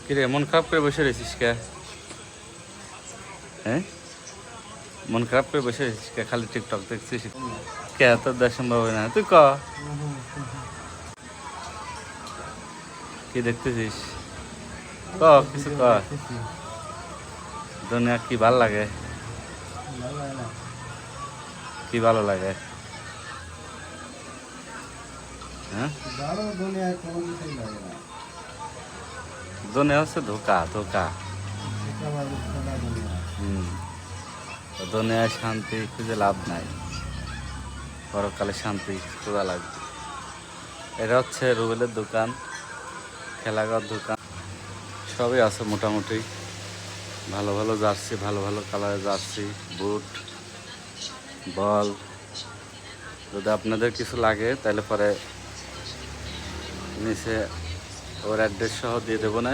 কিরে মন খারাপ করে বসে রয়েছিস কে? হ্যাঁ, মন খারাপ করে বসে রয়েছিস কে? খালি টিকটক দেখছিস কে? তোর দেওয়া সম্ভব হয় না, তুই ক কি দেখতেছিস? ক কিছু ক। দুনিয়া কি ভাল লাগে? কি ভালো লাগে? হ্যাঁ, দুনিয়া হচ্ছে ধোকা ধোকা। হুম, দুনিয়ায় শান্তি খুঁজে লাভ নাই, পরকালে শান্তি খোঁজা লাগবে। এটা হচ্ছে রুবেলের দোকান, খেলাঘর দোকান, সবই আছে মোটামুটি। ভালো ভালো জার্সি, ভালো ভালো কালারের জার্সি, বুট, বল। যদি আপনাদের কিছু লাগে তাহলে পরে নিচে ওর অ্যাড্রেস সহ দিয়ে দেবো না,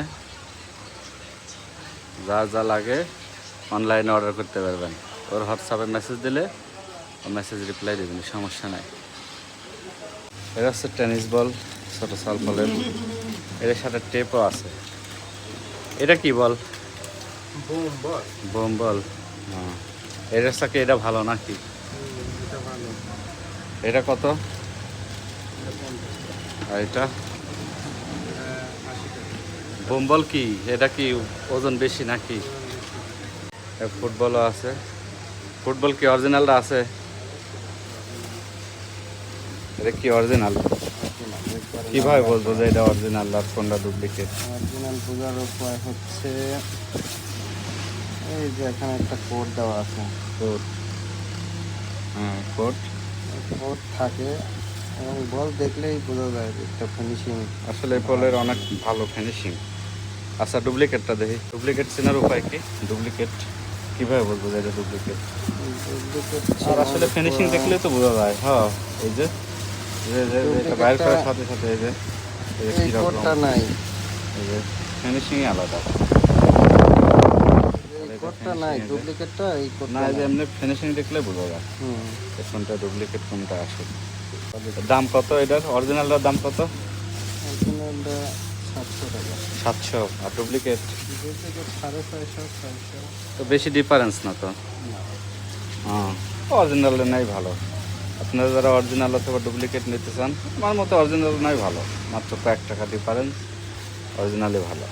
যা যা লাগে অনলাইনে অর্ডার করতে পারবেন। ওর হোয়াটসঅ্যাপে মেসেজ দিলে ও মেসেজ রিপ্লাই দেবেন, সমস্যা নাই। এটা হচ্ছে টেনিস বল, ছোটো সাল বলের। এর সাথে টেপও আছে। এটা কি বল? বোম বল। হ্যাঁ, এটার সাথে এটা ভালো নাকি? এটা কত? আর এটা বোম বল কি? এটা কি ওজন বেশি নাকি? ফুটবলও আছে। ফুটবল কি অরিজিনালটা আছে? এটা কি অরিজিনাল? কিভাবে বলবো যে এটা অরিজিনাল আর কোনটা ডুপ্লিকেট? অরিজিনাল বোঝার উপায় হচ্ছে এই যে এখানে একটা কোড দেওয়া আছে। কোড? হ্যাঁ, কোড কোড থাকে এবং বল দেখলেই বোঝা যায় যে একটা ফিনিশিং। আসলে এই বলের অনেক ভালো ফিনিশিং। আচ্ছা, ডুপ্লিকেটটা দেখি। ডুপ্লিকেট চেনার উপায় কি? ডুপ্লিকেট কিভাবে বলবো যে এটা ডুপ্লিকেট? ডুপ্লিকেট আর আসলে ফিনিশিং দেখলেই তো বোঝা যায়। হ্যাঁ, এই যে এটা বাইর করার সাথে সাথে এই যে এই কোডটা নাই, এই যে ফিনিশিংই আলাদা। এই কোডটা নাই, ডুপ্লিকেটটা এই কোড না, এই যে এমনি ফিনিশিং দেখলে বোঝা যায় কোনটা ডুপ্লিকেট কোনটা আসল। দাম কত এটার? অরিজিনালটার দাম কত? অরিজিনালটা 700 টাকা, 700। আর ডুপ্লিকেট? ডুপ্লিকেট 650, 600। তো বেশি ডিফারেন্স না তো? হ্যাঁ, অরিজিনাল নাই ভালো। আপনারা যারা অরিজিনাল অথবা ডুপ্লিকেট নিতে চান, আমার মতো অরিজিনাল নাই ভালো, মাত্র কয়েক টাকা ডিফারেন্স, অরিজিনালই ভালো।